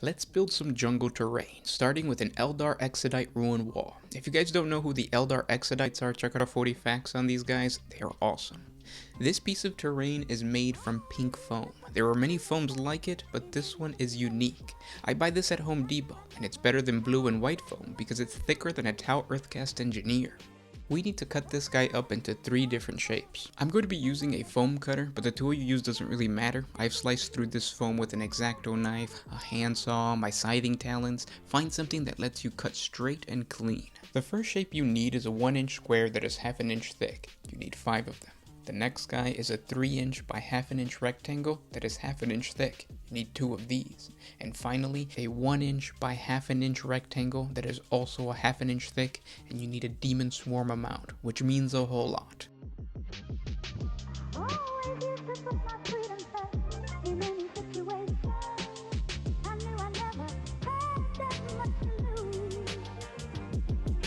Let's build some jungle terrain, starting with an Eldar Exodite ruin wall. If you guys don't know who the Eldar Exodites are, check out our 40 facts on these guys, they are awesome. This piece of terrain is made from pink foam. There are many foams like it, but this one is unique. I buy this at Home Depot, and it's better than blue and white foam because it's thicker than a Tau Earthcast Engineer. We need to cut this guy up into 3 different shapes. I'm going to be using a foam cutter, but the tool you use doesn't really matter. I've sliced through this foam with an X-Acto knife, a handsaw, my scything talons. Find something that lets you cut straight and clean. The first shape you need is a 1-inch square that is 1/2 inch thick. You need 5 of them. The next guy is a 3-inch by 1/2 inch rectangle that is 1/2 inch thick. You need 2 of these. And finally, a 1-inch by 1/2 inch rectangle that is also a 1/2 inch thick, and you need a demon swarm amount, which means a whole lot.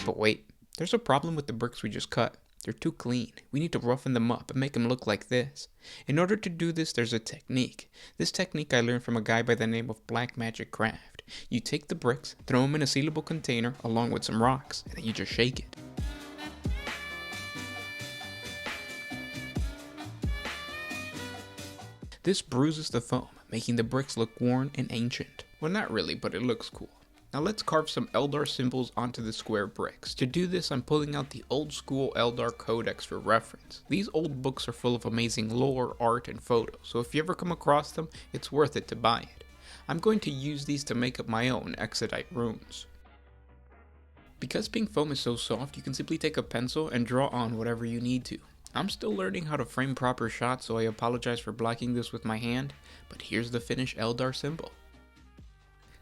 But wait, there's a problem with the bricks we just cut. They're too clean. We need to roughen them up and make them look like this. In order to do this, there's a technique. This technique I learned from a guy by the name of Black Magic Craft. You take the bricks, throw them in a sealable container along with some rocks, and then you just shake it. This bruises the foam, making the bricks look worn and ancient. Well, not really, but it looks cool. Now let's carve some Eldar symbols onto the square bricks. To do this, I'm pulling out the old school Eldar Codex for reference. These old books are full of amazing lore, art, and photos, so if you ever come across them, it's worth it to buy it. I'm going to use these to make up my own Exodite runes. Because pink foam is so soft, you can simply take a pencil and draw on whatever you need to. I'm still learning how to frame proper shots, so I apologize for blocking this with my hand, but here's the finished Eldar symbol.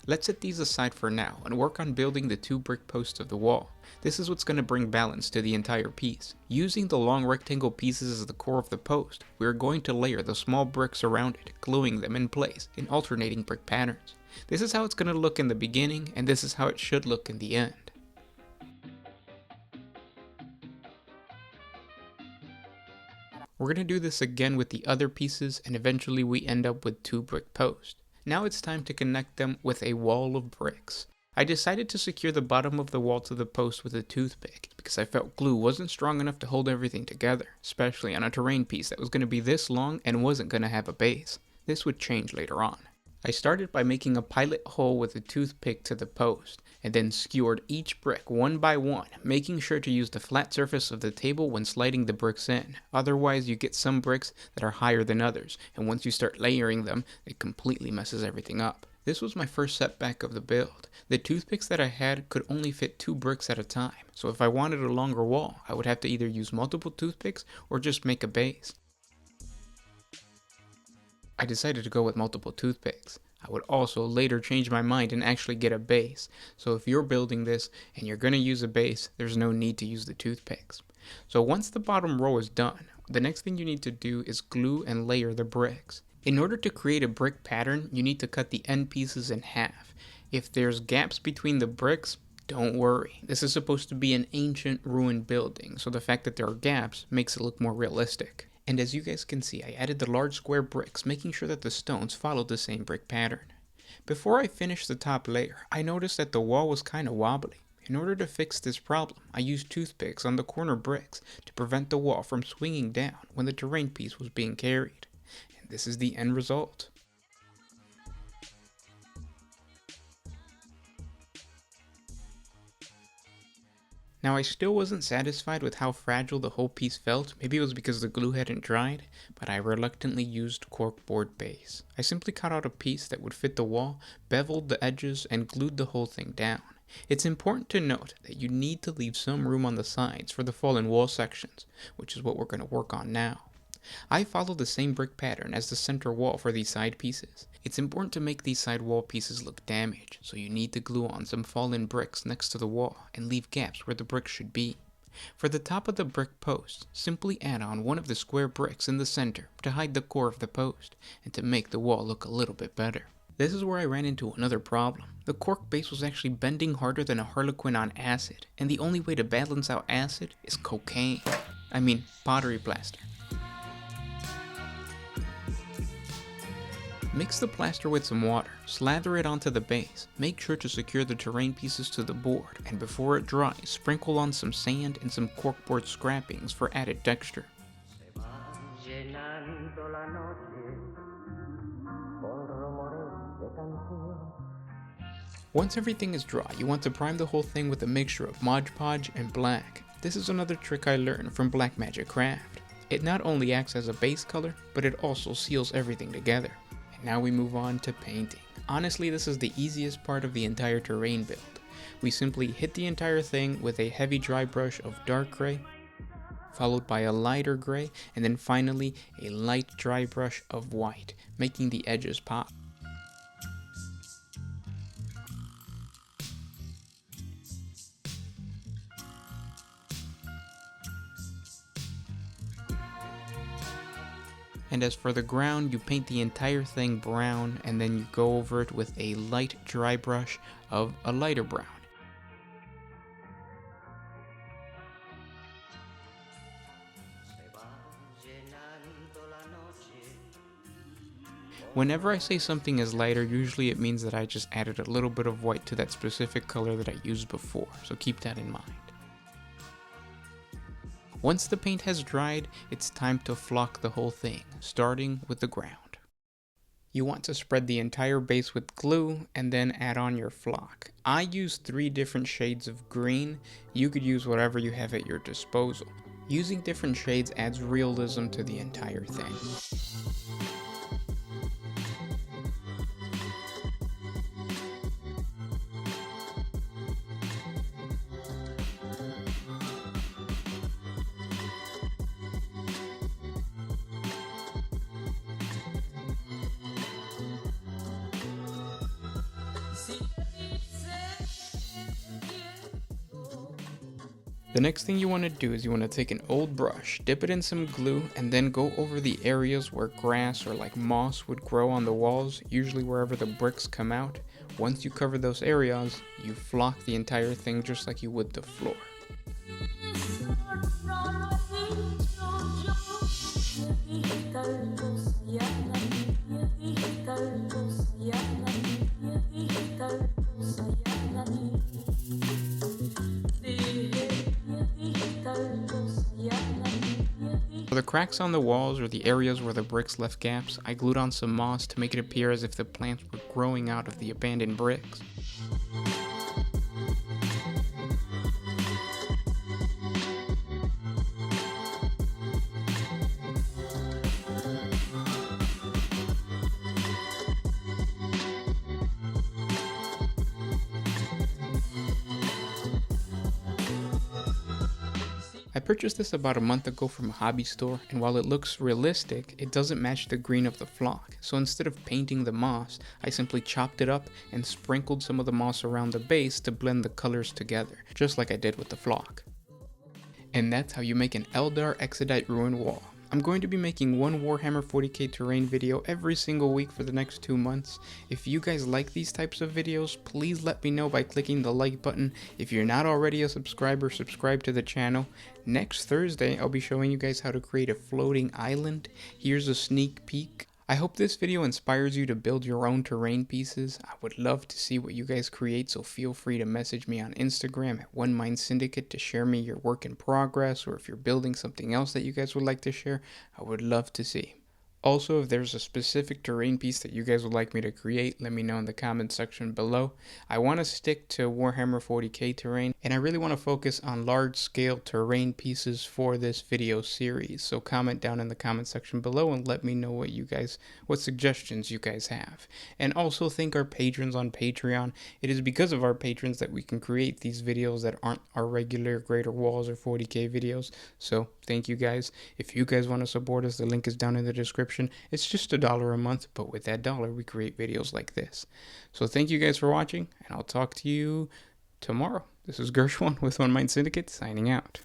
Let's set these aside for now and work on building the 2 brick posts of the wall. This is what's going to bring balance to the entire piece. Using the long rectangle pieces as the core of the post, we are going to layer the small bricks around it, gluing them in place in alternating brick patterns. This is how it's going to look in the beginning, and this is how it should look in the end. We're going to do this again with the other pieces, and eventually we end up with 2 brick posts. Now it's time to connect them with a wall of bricks. I decided to secure the bottom of the wall to the post with a toothpick because I felt glue wasn't strong enough to hold everything together, especially on a terrain piece that was going to be this long and wasn't going to have a base. This would change later on. I started by making a pilot hole with a toothpick to the post, and then skewered each brick one by one, making sure to use the flat surface of the table when sliding the bricks in. Otherwise, you get some bricks that are higher than others, and once you start layering them, it completely messes everything up. This was my first setback of the build. The toothpicks that I had could only fit 2 bricks at a time, so if I wanted a longer wall, I would have to either use multiple toothpicks or just make a base. I decided to go with multiple toothpicks. I would also later change my mind and actually get a base, so if you're building this and you're going to use a base, there's no need to use the toothpicks. So once the bottom row is done, the next thing you need to do is glue and layer the bricks. In order to create a brick pattern, you need to cut the end pieces in half. If there's gaps between the bricks, don't worry. This is supposed to be an ancient ruined building, so the fact that there are gaps makes it look more realistic. And as you guys can see, I added the large square bricks, making sure that the stones followed the same brick pattern. Before I finished the top layer, I noticed that the wall was kind of wobbly. In order to fix this problem, I used toothpicks on the corner bricks to prevent the wall from swinging down when the terrain piece was being carried. And this is the end result. Now I still wasn't satisfied with how fragile the whole piece felt. Maybe it was because the glue hadn't dried, but I reluctantly used Cork Base. I simply cut out a piece that would fit the wall, beveled the edges, and glued the whole thing down. It's important to note that you need to leave some room on the sides for the fallen wall sections, which is what we're going to work on now. I follow the same brick pattern as the center wall for these side pieces. It's important to make these side wall pieces look damaged, so you need to glue on some fallen bricks next to the wall and leave gaps where the bricks should be. For the top of the brick post, simply add on one of the square bricks in the center to hide the core of the post and to make the wall look a little bit better. This is where I ran into another problem. The Cork Base was actually bending harder than a harlequin on acid, and the only way to balance out acid is cocaine. I mean, pottery plaster. Mix the plaster with some water, slather it onto the base, make sure to secure the terrain pieces to the board, and before it dries, sprinkle on some sand and some corkboard scrappings for added texture. Once everything is dry, you want to prime the whole thing with a mixture of Mod Podge and black. This is another trick I learned from Black Magic Craft. It not only acts as a base color, but it also seals everything together. And now we move on to painting. Honestly, this is the easiest part of the entire terrain build. We simply hit the entire thing with a heavy dry brush of dark gray, followed by a lighter gray, and then finally a light dry brush of white, making the edges pop. And as for the ground, you paint the entire thing brown, and then you go over it with a light dry brush of a lighter brown. Whenever I say something is lighter, usually it means that I just added a little bit of white to that specific color that I used before, so keep that in mind. Once the paint has dried, it's time to flock the whole thing, starting with the ground. You want to spread the entire base with glue and then add on your flock. I use 3 different shades of green. You could use whatever you have at your disposal. Using different shades adds realism to the entire thing. The next thing you want to do is you want to take an old brush, dip it in some glue, and then go over the areas where grass or like moss would grow on the walls, usually wherever the bricks come out. Once you cover those areas, you flock the entire thing just like you would the floor. For the cracks on the walls or the areas where the bricks left gaps, I glued on some moss to make it appear as if the plants were growing out of the abandoned bricks. I purchased this about a month ago from a hobby store, and while it looks realistic, it doesn't match the green of the flock. So instead of painting the moss, I simply chopped it up and sprinkled some of the moss around the base to blend the colors together, just like I did with the flock. And that's how you make an Eldar Exodite ruin wall. I'm going to be making one Warhammer 40K terrain video every single week for the next 2 months. If you guys like these types of videos, please let me know by clicking the like button. If you're not already a subscriber, subscribe to the channel. Next Thursday, I'll be showing you guys how to create a floating island. Here's a sneak peek. I hope this video inspires you to build your own terrain pieces. I would love to see what you guys create, so feel free to message me on Instagram at One Mind Syndicate to share me your work in progress, or if you're building something else that you guys would like to share, I would love to see. Also, if there's a specific terrain piece that you guys would like me to create, let me know in the comment section below. I want to stick to Warhammer 40K terrain, and I really want to focus on large-scale terrain pieces for this video series. So comment down in the comment section below and let me know what suggestions you guys have. And also thank our patrons on Patreon. It is because of our patrons that we can create these videos that aren't our regular Greater Walls or 40K videos. So thank you guys. If you guys want to support us, the link is down in the description. It's just $1 a month, but with that $1 we create videos like this. So thank you guys for watching, and I'll talk to you tomorrow. This is Gershwin with One Mind Syndicate signing out.